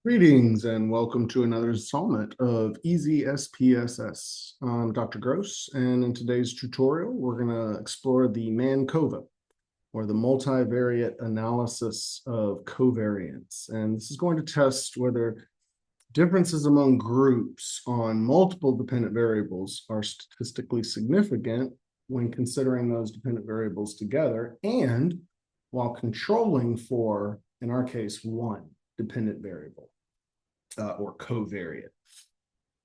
Greetings and welcome to another installment of Easy SPSS. I'm Dr. Gross, and in today's tutorial, we're going to explore the MANCOVA, or the multivariate analysis of covariance. And this is going to test whether differences among groups on multiple dependent variables are statistically significant when considering those dependent variables together and while controlling for, in our case, one dependent variable or covariate,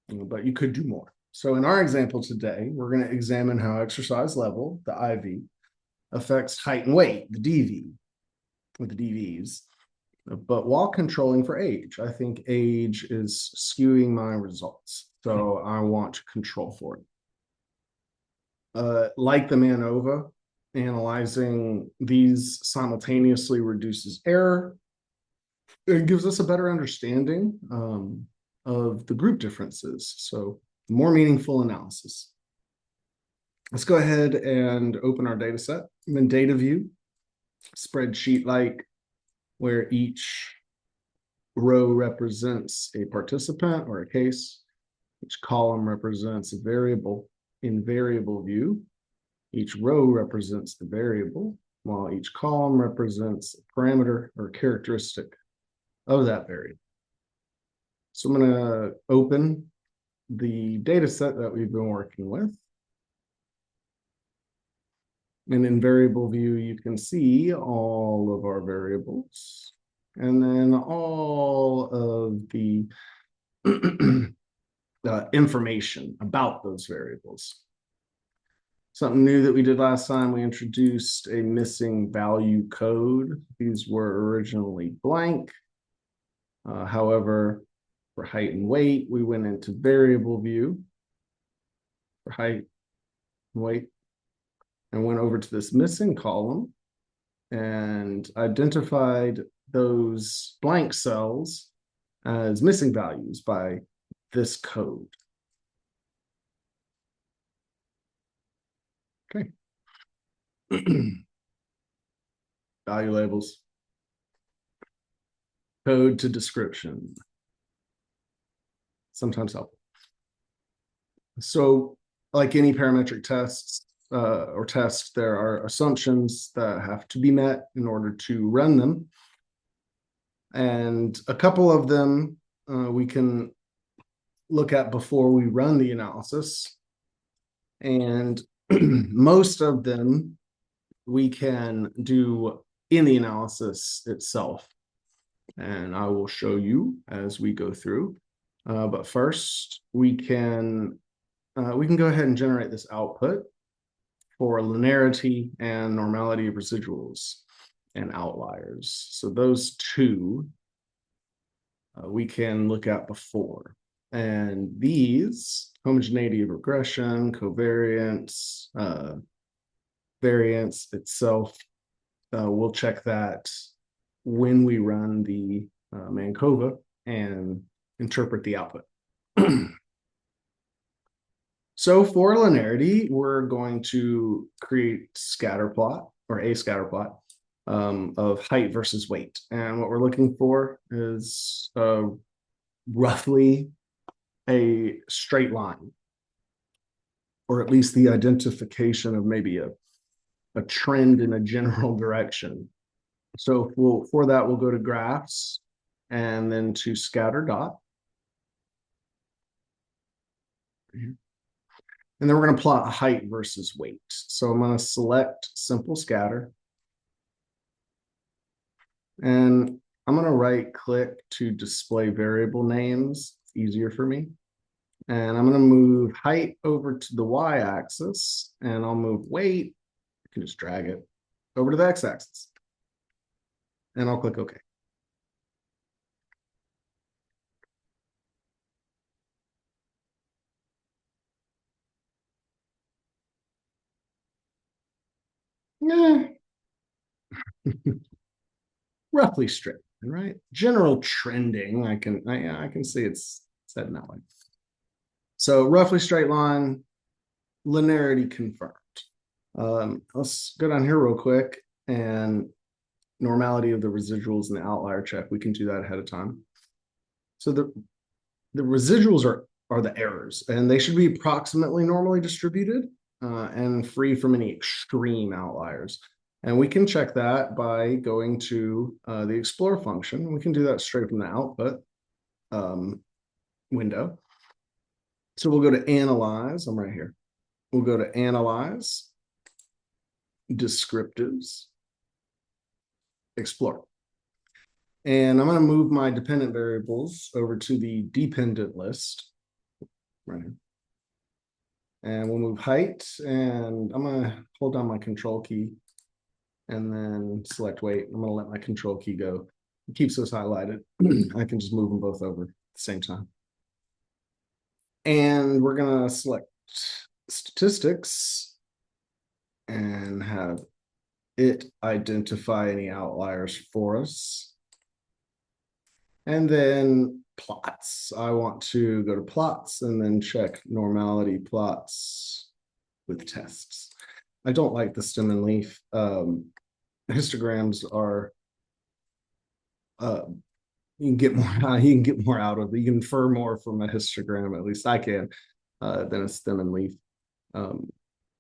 but you could do more. So in our example today, we're going to examine how exercise level, the IV, affects height and weight, the DV, with the DVs, but while controlling for age. I think age is skewing my results, so I want to control for it. Like the MANOVA, analyzing these simultaneously reduces error. It gives us a better understanding of the group differences, so more meaningful analysis. Let's go ahead and open our data set. I'm in data view, spreadsheet-like, where each row represents a participant or a case. Each column represents a variable in variable view. Each row represents the variable, while each column represents a parameter or characteristic of that variable. So I'm going to open the data set that we've been working with. And in variable view, you can see all of our variables and then all of the information about those variables. Something new that we did last time, we introduced a missing value code. These were originally blank. However, for height and weight, we went into variable view for height and weight and went over to this missing column and identified those blank cells as missing values by this code. Okay. Value labels. Code to description. Sometimes helpful. So, like any parametric tests or tests, there are assumptions that have to be met in order to run them. And a couple of them we can look at before we run the analysis. And most of them we can do in the analysis itself. And I will show you as we go through. But first, we can go ahead and generate this output for linearity and normality of residuals and outliers. So those two we can look at before. And these, homogeneity of regression, covariance, variance itself, we'll check that when we run the MANCOVA and interpret the output. So for linearity, we're going to create scatter plot or a scatter plot of height versus weight. And what we're looking for is roughly a straight line, or at least the identification of maybe a trend in a general direction. So for that, we'll go to graphs and then to scatter dot. And then we're going to plot height versus weight. So I'm going to select simple scatter. And I'm going to right click to display variable names. It's easier for me. And I'm going to move height over to the y-axis, and I'll move weight. You can just drag it over to the x-axis. And I'll click OK. Yeah. Roughly straight, right? General trending, I can see it's set in that way. So roughly straight line, linearity confirmed. Let's go down here real quick and normality of the residuals and the outlier check. We can do that ahead of time. So the residuals are the errors, and they should be approximately normally distributed and free from any extreme outliers. And we can check that by going to the explore function. We can do that straight from the output window. So we'll go to analyze. I'm right here. We'll go to analyze, descriptives, explore. And I'm going to move my dependent variables over to the dependent list. Right here. And we'll move height, and I'm going to hold down my control key and then select weight. I'm going to let my control key go. It keeps those highlighted. I can just move them both over at the same time. And we're going to select statistics and have it identify any outliers for us. And then plots. I want to go to plots and then check normality plots with tests. I don't like the stem and leaf. Histograms are you can get more out of it. You can infer more from a histogram, at least I can, than a stem and leaf.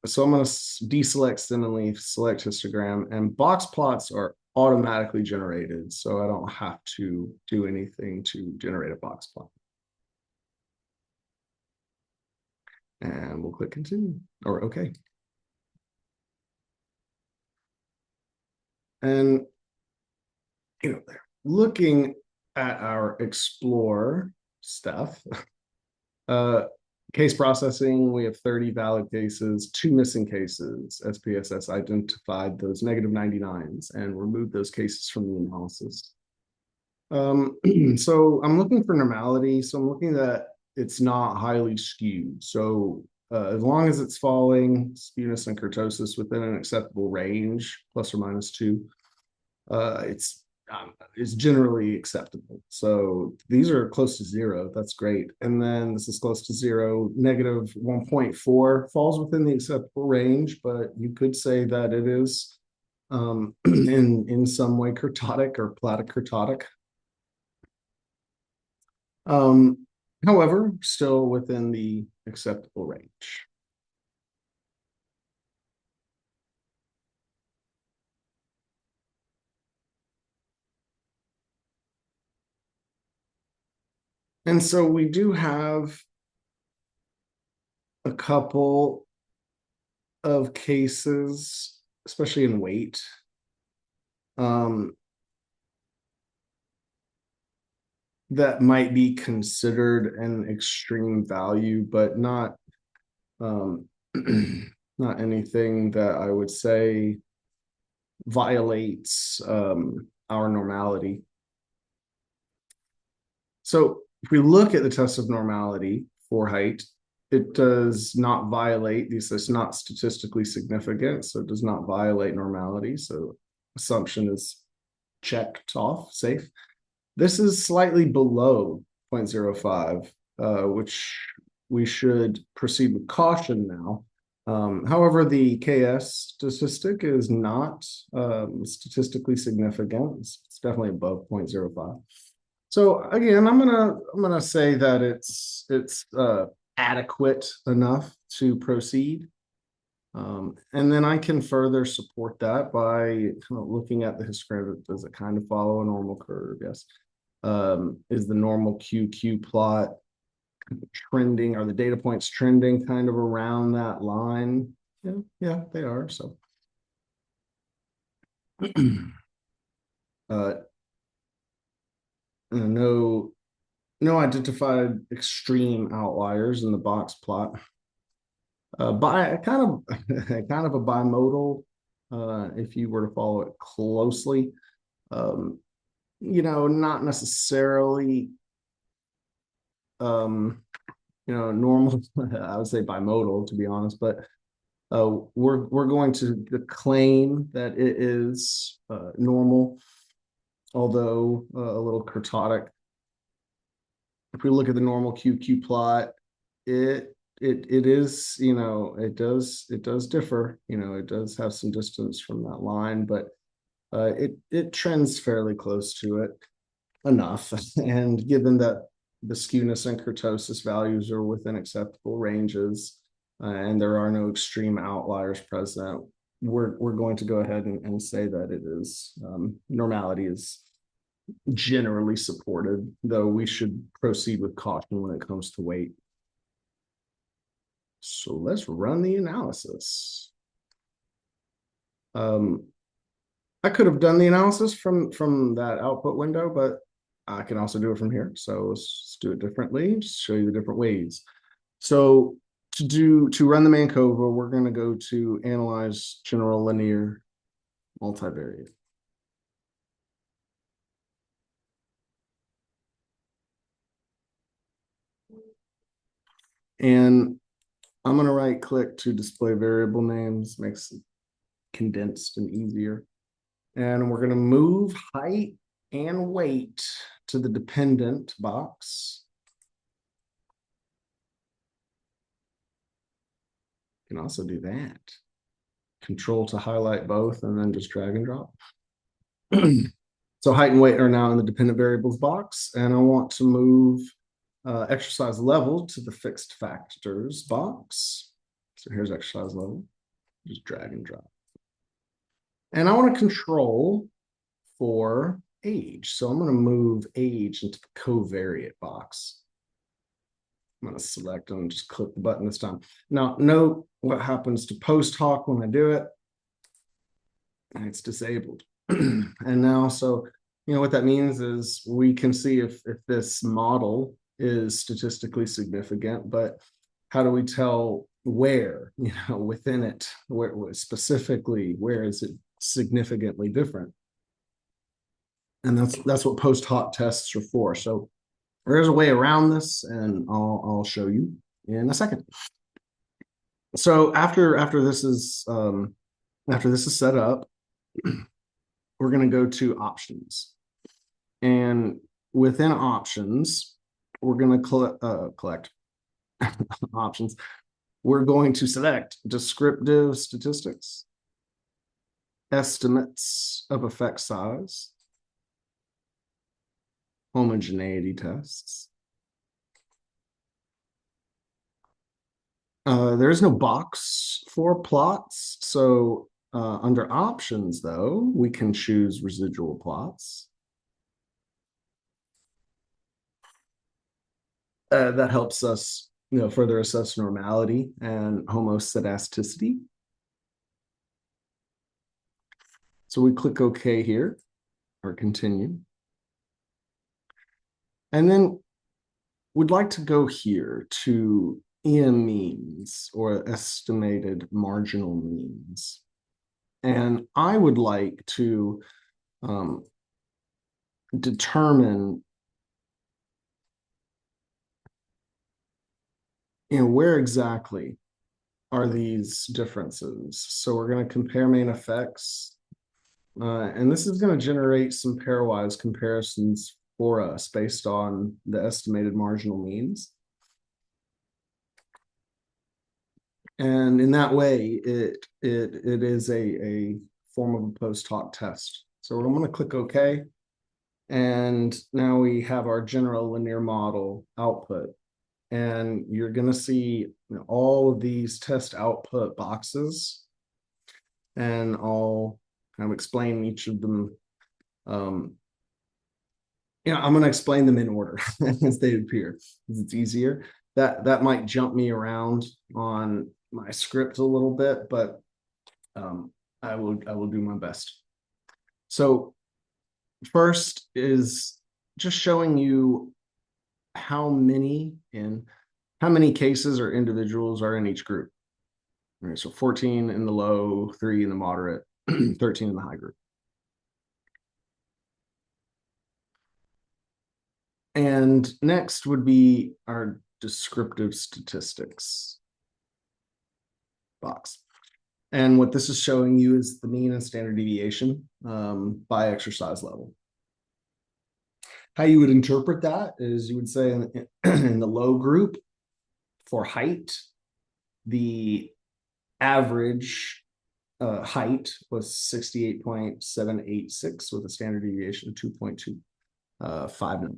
So I'm going to deselect stem and leaf, select histogram, and box plots are automatically generated, so I don't have to do anything to generate a box plot. And we'll click continue or okay. And looking at our explore stuff, case processing, we have 30 valid cases, 2 missing cases. SPSS identified those -99s and removed those cases from the analysis. So I'm looking for normality. So I'm looking that it's not highly skewed. So as long as it's falling, skewness and kurtosis within an acceptable range, ±2, it's generally acceptable. So these are close to 0. That's great. And then this is close to 0. -1.4 falls within the acceptable range, but you could say that it is in some way kurtotic or platykurtotic. However, still within the acceptable range. And so we do have a couple of cases, especially in weight, that might be considered an extreme value, but not not anything that I would say violates our normality. So if we look at the test of normality for height, it does not violate these. It's not statistically significant, so it does not violate normality. So assumption is checked off, safe. This is slightly below 0.05, which we should proceed with caution now. However, the KS statistic is not statistically significant. It's definitely above 0.05. So again, I'm gonna say that it's adequate enough to proceed. And then I can further support that by kind of looking at the histogram. Does it kind of follow a normal curve? Yes. Is the normal QQ plot trending? Are the data points trending kind of around that line? Yeah, they are. So no identified extreme outliers in the box plot. By kind of a bimodal, if you were to follow it closely, not necessarily normal. I would say bimodal, to be honest, but we're going to claim that it is normal, although a little kurtotic. If we look at the normal QQ plot, it is, it does differ. It does have some distance from that line, but it trends fairly close to it enough. And given that the skewness and kurtosis values are within acceptable ranges, and there are no extreme outliers present, we're going to go ahead and say that it is normality is generally supported, though we should proceed with caution when it comes to weight. So let's run the analysis. I could have done the analysis from that output window, but I can also do it from here. So let's do it differently, just show you the different ways. So to run the MANCOVA, we're going to go to Analyze General Linear Multivariate. And I'm going to right click to display variable names, makes it condensed and easier. And we're going to move height and weight to the dependent box. You can also do that. Control to highlight both and then just drag and drop. So height and weight are now in the dependent variables box, and I want to move exercise level to the fixed factors box. So here's exercise level, just drag and drop. And I want to control for age. So I'm going to move age into the covariate box. I'm going to select and just click the button this time. Now, note what happens to post hoc when I do it. And it's disabled. And now, so, you know, what that means is we can see if this model is statistically significant, but how do we tell where, you know, within it, where specifically, where is it significantly different? And that's what post hoc tests are for. So there's a way around this, and I'll show you in a second. So after this is set up, we're going to go to options, and within options, we're going to collect options. We're going to select descriptive statistics, estimates of effect size, homogeneity tests. There is no box for plots. So under options, though, we can choose residual plots. That helps us, you know, further assess normality and homoscedasticity. So we click OK here, or continue. And then we'd like to go here to EM means, or estimated marginal means. And I would like to determine, you know, where exactly are these differences. So we're going to compare main effects. And this is going to generate some pairwise comparisons for us based on the estimated marginal means. And in that way, it is a form of a post hoc test. So I'm going to click OK. And now we have our general linear model output. And you're going to see, you know, all of these test output boxes. And I'll kind of explain each of them. You know, I'm going to explain them in order as they appear, because it's easier. That might jump me around on my script a little bit, but I will do my best. So first is just showing you how many cases or individuals are in each group. All right, so 14 in the low, 3 in the moderate, 13 in the high group. And next would be our descriptive statistics box. And what this is showing you is the mean and standard deviation by exercise level. How you would interpret that is you would say in the low group for height, the average height was 68.786 with a standard deviation of 2.259.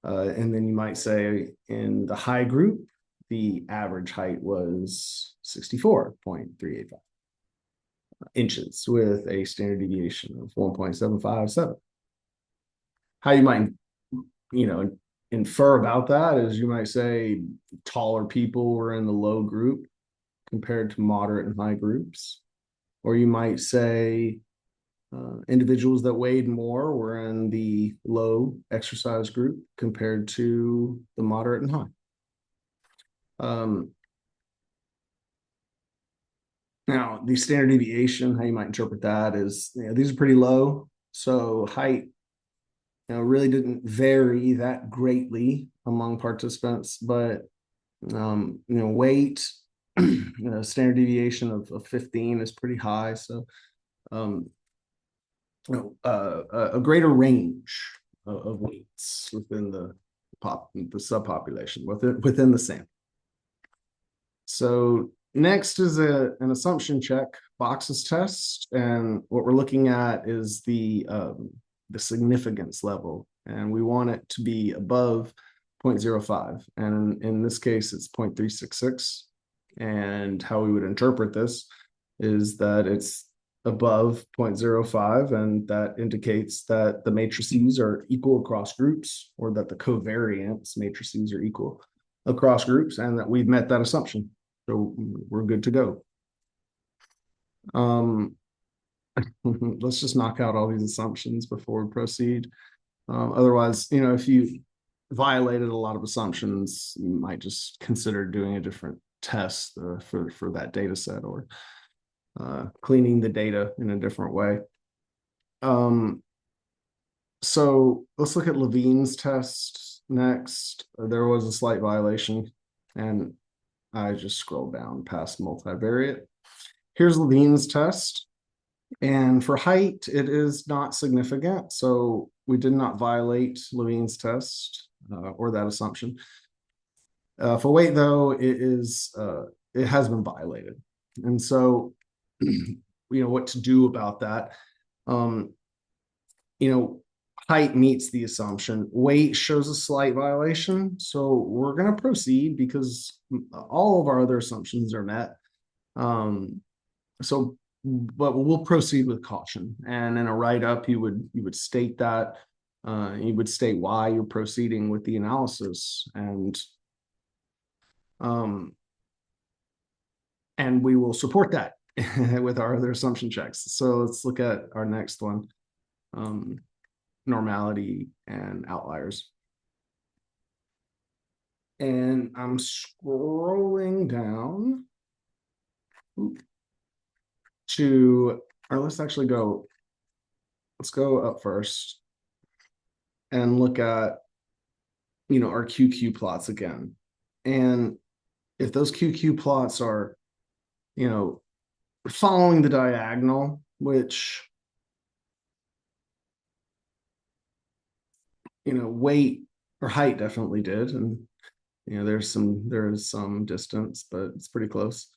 And then you might say in the high group, the average height was 64.385 inches with a standard deviation of 1.757. How you might, infer about that is you might say taller people were in the low group compared to moderate and high groups. Or you might say individuals that weighed more were in the low exercise group compared to the moderate and high. Now, the standard deviation, how you might interpret that is, these are pretty low. So height, really didn't vary that greatly among participants, but, weight, standard deviation of 15 is pretty high. So, a greater range of weights within the subpopulation, within the sample. So next is an assumption check boxes test, and what we're looking at is the significance level, and we want it to be above 0.05, and in this case it's 0.366. And how we would interpret this is that it's above 0.05, and that indicates that the matrices are equal across groups, or that the covariance matrices are equal across groups, and that we've met that assumption. So we're good to go. Let's just knock out all these assumptions before we proceed. Otherwise, if you violated a lot of assumptions, you might just consider doing a different test for that data set, or cleaning the data in a different way. So let's look at Levine's test next. There was a slight violation, and I just scrolled down past multivariate. Here's Levine's test. And for height, it is not significant. So we did not violate Levine's test or that assumption. For weight, though, it has been violated. And so, what to do about that? Height meets the assumption. Weight shows a slight violation. So we're going to proceed because all of our other assumptions are met. But we'll proceed with caution. And in a write-up, you would state that. You would state why you're proceeding with the analysis, and we will support that with our other assumption checks. So let's look at our next one. Normality and outliers. And I'm scrolling down let's go up first and look at, our QQ plots again. And if those QQ plots are, following the diagonal, which, weight or height definitely did. And, there is some distance, but it's pretty close.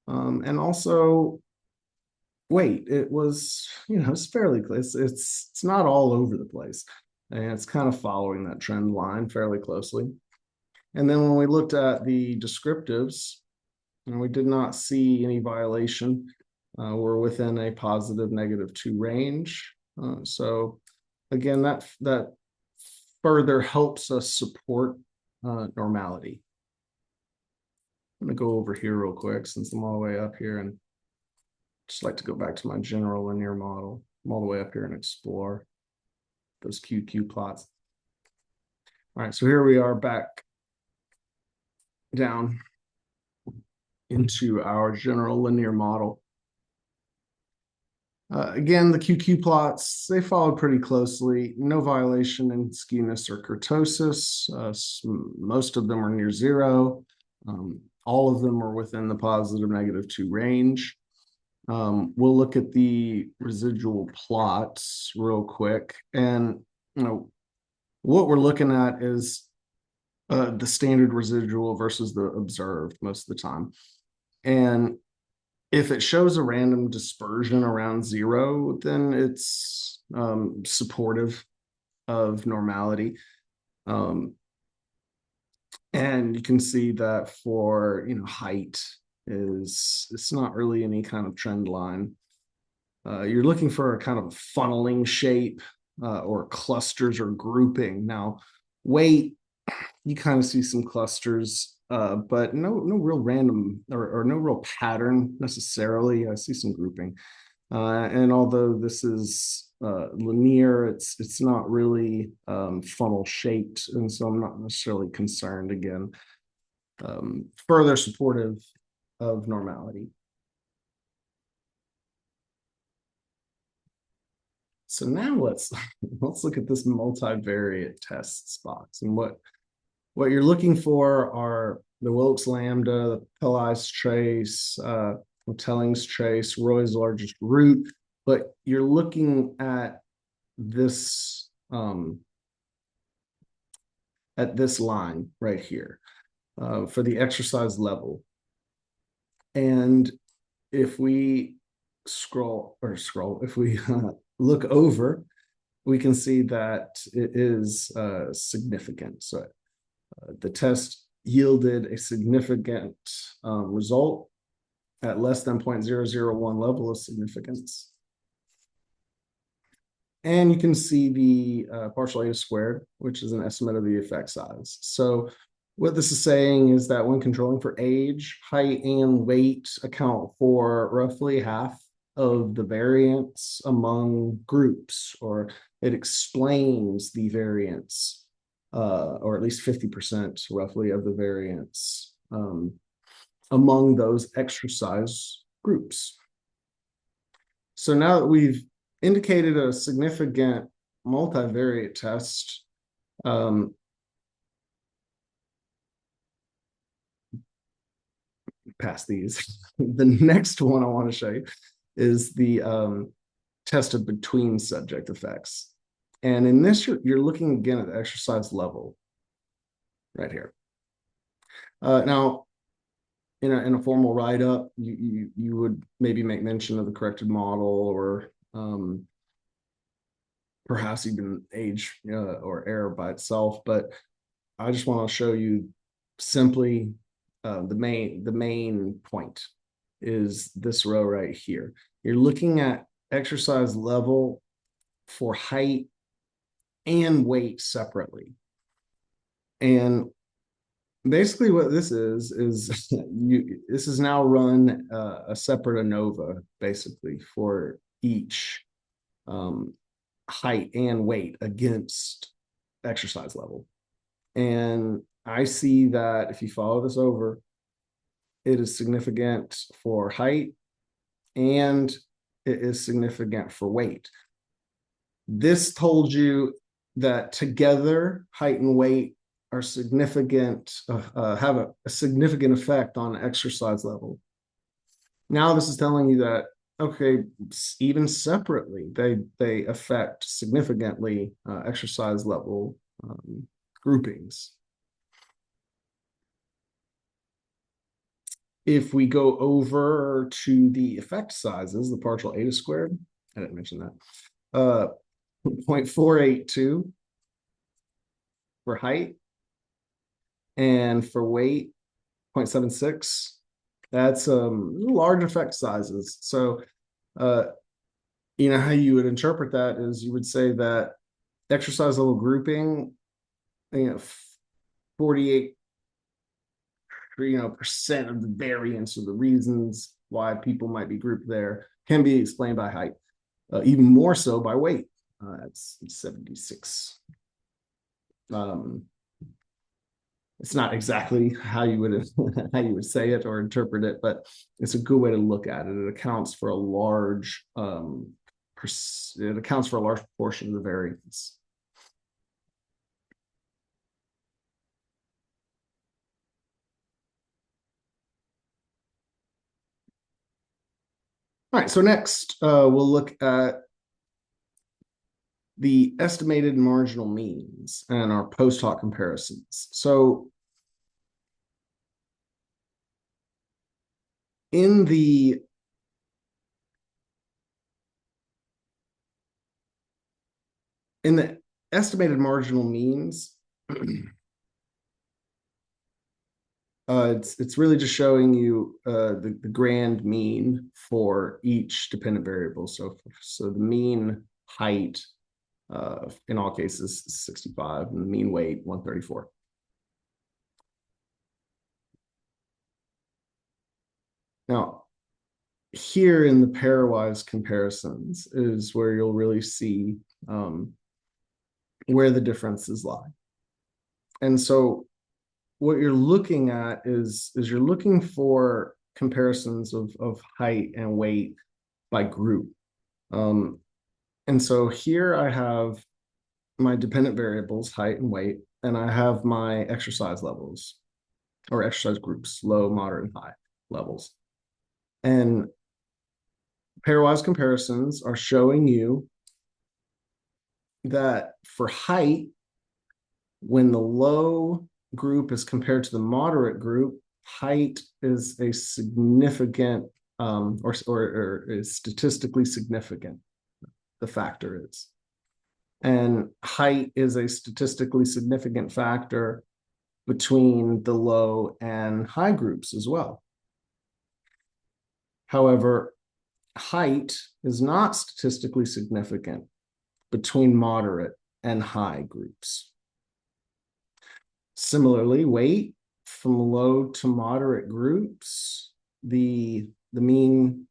And also weight, it was, it's fairly close. It's not all over the place. And it's kind of following that trend line fairly closely. And then when we looked at the descriptives, we did not see any violation. We're within a positive -2 range. So again, that further helps us support normality. I'm going to go over here real quick since I'm all the way up here, and just like to go back to my general linear model. I'm all the way up here and explore those QQ plots. All right, so here we are back down into our general linear model. Again, the QQ plots, they followed pretty closely. No violation in skewness or kurtosis. Most of them are near zero. All of them are within the positive -2 range. We'll look at the residual plots real quick. And, what we're looking at is the standard residual versus the observed most of the time. And if it shows a random dispersion around zero, then it's supportive of normality. And you can see that for, height it's not really any kind of trend line. You're looking for a kind of funneling shape or clusters or grouping. Now, weight, you kind of see some clusters, but no real random or no real pattern necessarily. I see some grouping. And although this is linear, it's not really funnel shaped, and so I'm not necessarily concerned again. Further supportive of normality. So now let's look at this multivariate tests box, and what you're looking for are the Wilks lambda, the Pillai's trace, Telling's trace, Roy's largest root, but you're looking at this line right here for the exercise level. And if we if we look over, we can see that it is significant. So the test yielded a significant result at less than 0.001 level of significance. And you can see the partial eta squared, which is an estimate of the effect size. So what this is saying is that when controlling for age, height, and weight account for roughly half of the variance among groups, or it explains the variance, or at least 50% roughly of the variance among those exercise groups. So now that we've indicated a significant multivariate test, past these, the next one I want to show you is the test of between subject effects. And in this, you're looking again at the exercise level right here. Now, in a formal write-up, you would maybe make mention of the corrected model, or perhaps even age or error by itself. But I just want to show you simply the main point is this row right here. You're looking at exercise level for height and weight separately. And basically what this is this is now run a separate ANOVA basically for each height and weight against exercise level. And I see that if you follow this over, it is significant for height and it is significant for weight. This told you that together height and weight are significant, have a significant effect on exercise level. Now this is telling you that, okay, even separately, they affect significantly exercise level groupings. If we go over to the effect sizes, the partial eta squared, I didn't mention that, 0.482 for height, and for weight, 0.76. That's large effect sizes. So, how you would interpret that is you would say that exercise level grouping, 48% of the variance or the reasons why people might be grouped there can be explained by height, even more so by weight. That's 76. It's not exactly how you would say it or interpret it, but it's a good way to look at it. It accounts for a large proportion of the variance. All right, so next we'll look at the estimated marginal means and our post hoc comparisons. So in the estimated marginal means, It's really just showing you the grand mean for each dependent variable. So the mean height in all cases is 65, and the mean weight 134. Now, here in the pairwise comparisons is where you'll really see where the differences lie. And so what you're looking at is you're looking for comparisons of height and weight by group. And so here I have my dependent variables, height and weight, and I have my exercise levels or exercise groups, low, moderate, and high levels. And pairwise comparisons are showing you that for height, when the low group is compared to the moderate group, height is a significant or is statistically significant. The factor is. And height is a statistically significant factor between the low and high groups as well. However, height is not statistically significant between moderate and high groups. Similarly, weight from low to moderate groups, the mean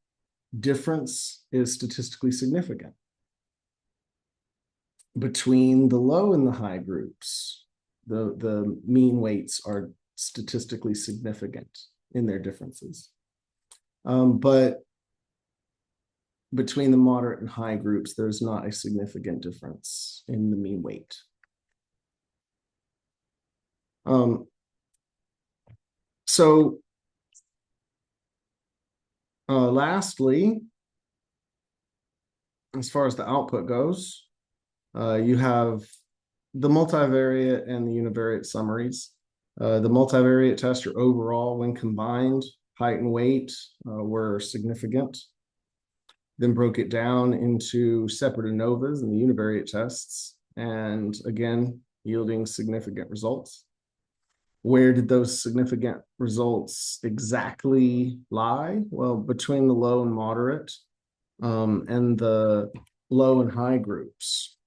difference is statistically significant. Between the low and the high groups, the mean weights are statistically significant in their differences. But between the moderate and high groups, there's not a significant difference in the mean weight. Lastly, as far as the output goes, you have the multivariate and the univariate summaries. The multivariate test, or overall, when combined, height and weight were significant. Then broke it down into separate ANOVAs and the univariate tests, and again, yielding significant results. Where did those significant results exactly lie? Well, between the low and moderate and the low and high groups.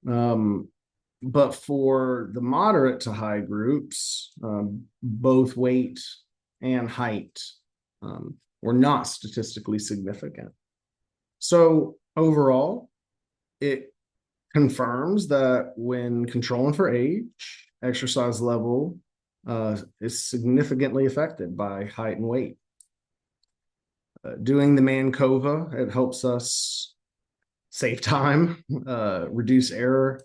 But for the moderate to high groups, both weight and height were not statistically significant. So overall, it confirms that when controlling for age, exercise level is significantly affected by height and weight. Doing the MANCOVA, it helps us save time, reduce error,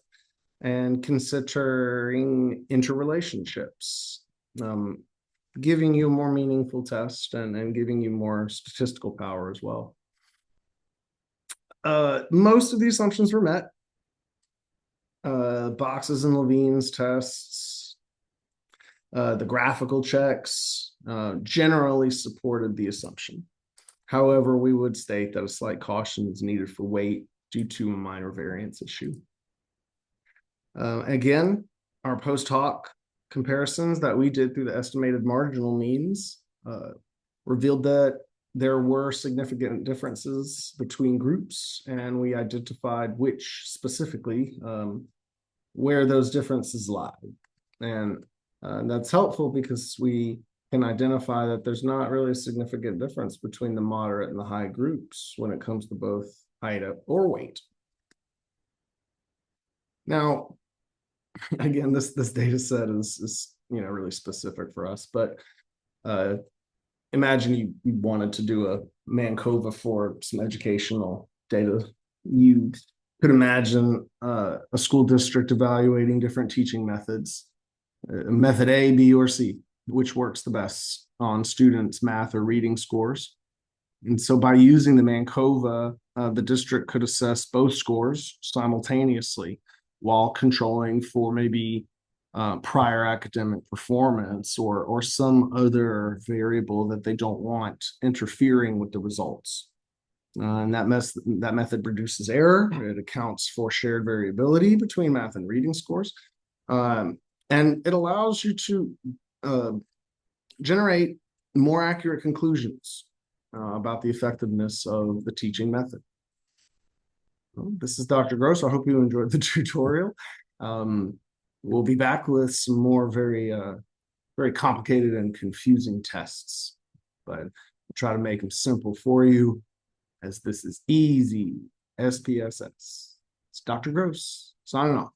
and considering interrelationships, giving you a more meaningful test and giving you more statistical power as well. Most of the assumptions were met. Boxes and Levine's tests, the graphical checks generally supported the assumption. However, we would state that a slight caution is needed for weight due to a minor variance issue. Again, our post hoc comparisons that we did through the estimated marginal means revealed that there were significant differences between groups, and we identified which specifically where those differences lie. And that's helpful because we can identify that there's not really a significant difference between the moderate and the high groups when it comes to both height or weight. Now, again, this data set is really specific for us, but imagine you wanted to do a MANCOVA for some educational data. You could imagine a school district evaluating different teaching methods, method A, B, or C, which works the best on students' math or reading scores. And so by using the MANCOVA, the district could assess both scores simultaneously while controlling for maybe prior academic performance or some other variable that they don't want interfering with the results. And that method reduces error. It accounts for shared variability between math and reading scores. And it allows you to generate more accurate conclusions about the effectiveness of the teaching method. Well, this is Dr. Gross. I hope you enjoyed the tutorial. We'll be back with some more very complicated and confusing tests, but I'll try to make them simple for you, as this is easy SPSS. It's Dr. Gross signing off.